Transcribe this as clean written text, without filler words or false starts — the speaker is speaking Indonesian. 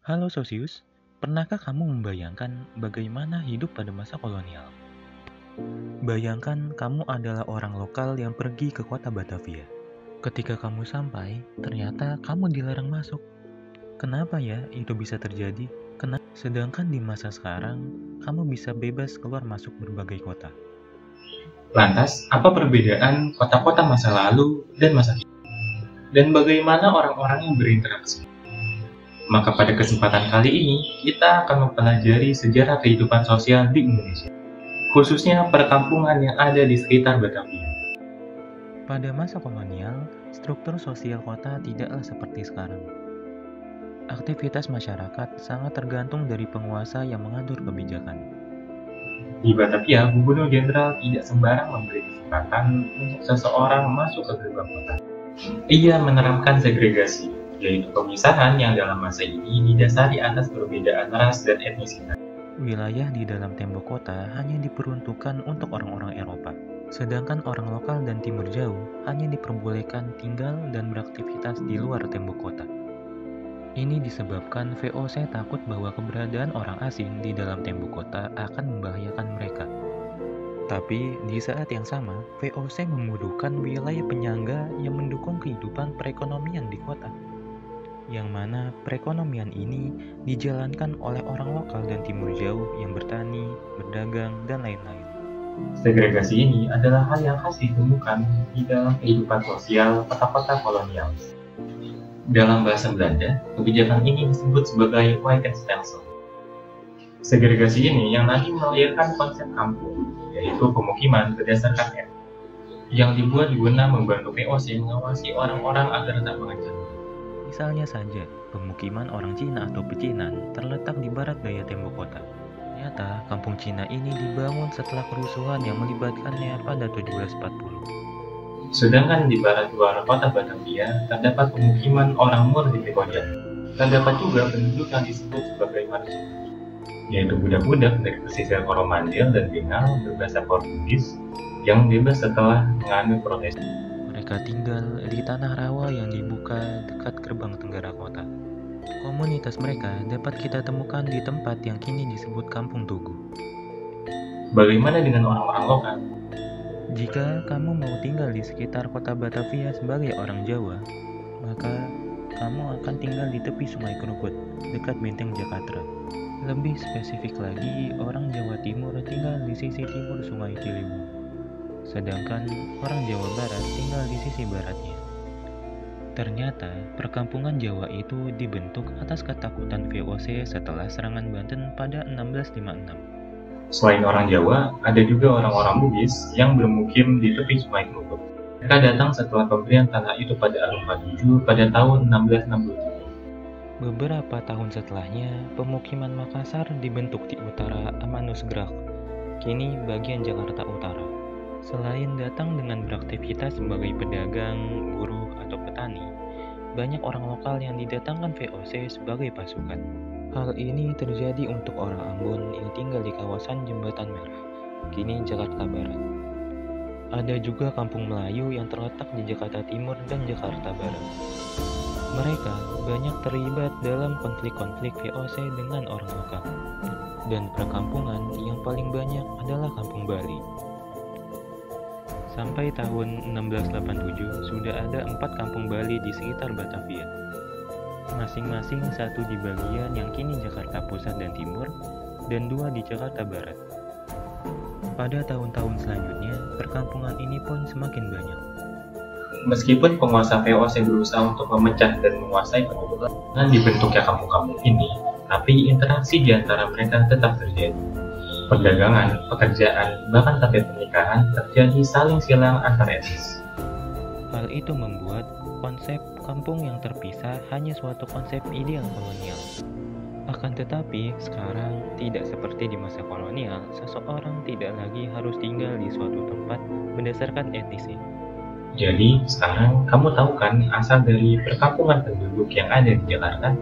Halo Sosius, pernahkah kamu membayangkan bagaimana hidup pada masa kolonial? Bayangkan kamu adalah orang lokal yang pergi ke kota Batavia. Ketika kamu sampai, ternyata kamu dilarang masuk. Kenapa ya itu bisa terjadi? Sedangkan di masa sekarang, kamu bisa bebas keluar masuk berbagai kota. Lantas, apa perbedaan kota-kota masa lalu dan masa kini? Dan bagaimana orang-orang yang berinteraksi? Maka pada kesempatan kali ini, kita akan mempelajari sejarah kehidupan sosial di Indonesia, khususnya perkampungan yang ada di sekitar Batavia. Pada masa kolonial, struktur sosial kota tidaklah seperti sekarang. Aktivitas masyarakat sangat tergantung dari penguasa yang mengatur kebijakan. Di Batavia, Gubernur Jenderal tidak sembarang memberi kesempatan untuk seseorang masuk ke gerbang kota. Ia menerapkan segregasi, yaitu pemisahan yang dalam masa ini didasari atas perbedaan ras dan etnisitas. Wilayah di dalam tembok kota hanya diperuntukkan untuk orang-orang Eropa, sedangkan orang lokal dan timur jauh hanya diperbolehkan tinggal dan beraktivitas di luar tembok kota. Ini disebabkan VOC takut bahwa keberadaan orang asing di dalam tembok kota akan membahayakan mereka. Tapi di saat yang sama, VOC membutuhkan wilayah penyangga yang mendukung kehidupan perekonomian di kota, yang mana perekonomian ini dijalankan oleh orang lokal dan timur jauh yang bertani, berdagang, dan lain-lain. Segregasi ini adalah hal yang khas ditemukan di dalam kehidupan sosial kota-kota kolonial. Dalam bahasa Belanda, kebijakan ini disebut sebagai Wijk-stelsel. Segregasi ini yang nanti melahirkan konsep kampung, yaitu pemukiman berdasarkan etnis, yang dibuat guna membantu VOC mengawasi orang-orang agar tak mengancam. Misalnya saja, pemukiman orang Cina atau pecinan terletak di barat daya tembok kota. Ternyata, kampung Cina ini dibangun setelah kerusuhan yang melibatkannya pada 1740. Sedangkan di barat luar kota Batavia, terdapat pemukiman orang Mur di Pekojan. Terdapat juga penduduk yang disebut sebagai Marsu, yaitu budak-budak dari pesisir Coromandel dan Bengal berbahasa Portugis yang bebas setelah mengalami protes. Mereka tinggal di tanah rawa yang dibuka dekat gerbang tenggara kota. Komunitas mereka dapat kita temukan di tempat yang kini disebut Kampung Tugu. Bagaimana dengan orang-orang lokal? Jika kamu mau tinggal di sekitar kota Batavia sebagai orang Jawa, maka kamu akan tinggal di tepi Sungai Krukut, dekat Benteng Jakarta. Lebih spesifik lagi, orang Jawa Timur tinggal di sisi timur Sungai Ciliwung, sedangkan orang Jawa Barat tinggal di sisi baratnya. Ternyata, perkampungan Jawa itu dibentuk atas ketakutan VOC setelah serangan Banten pada 1656. Selain orang Jawa, ada juga orang-orang Bugis yang bermukim di tepi Sungai Krukut. Mereka datang setelah pemberian tanah itu pada Arum Paduju pada tahun 1667. Beberapa tahun setelahnya, pemukiman Makassar dibentuk di utara Amanusgrach, kini bagian Jakarta Utara. Selain datang dengan beraktivitas sebagai pedagang, buruh, atau petani, banyak orang lokal yang didatangkan VOC sebagai pasukan. Hal ini terjadi untuk orang Ambon yang tinggal di kawasan Jembatan Merah, kini Jakarta Barat. Ada juga kampung Melayu yang terletak di Jakarta Timur dan Jakarta Barat. Mereka banyak terlibat dalam konflik-konflik VOC dengan orang lokal. Dan perkampungan yang paling banyak adalah Kampung Bali. Sampai tahun 1687 sudah ada 4 kampung Bali di sekitar Batavia. Masing-masing satu di bagian yang kini Jakarta Pusat dan Timur, dan 2 di Jakarta Barat. Pada tahun-tahun selanjutnya, perkampungan ini pun semakin banyak. Meskipun penguasa VOC berusaha untuk memecah dan menguasai penduduk dengan dibentuknya kampung-kampung ini, tapi interaksi di antara mereka tetap terjadi. Perdagangan, pekerjaan, bahkan sampai pernikahan terjadi saling silang antar etnis. Hal itu membuat konsep kampung yang terpisah hanya suatu konsep ideal kolonial. Akan tetapi, sekarang tidak seperti di masa kolonial, seseorang tidak lagi harus tinggal di suatu tempat berdasarkan etnisnya. Jadi, sekarang kamu tahu kan asal dari perkampungan penduduk yang ada di Jakarta?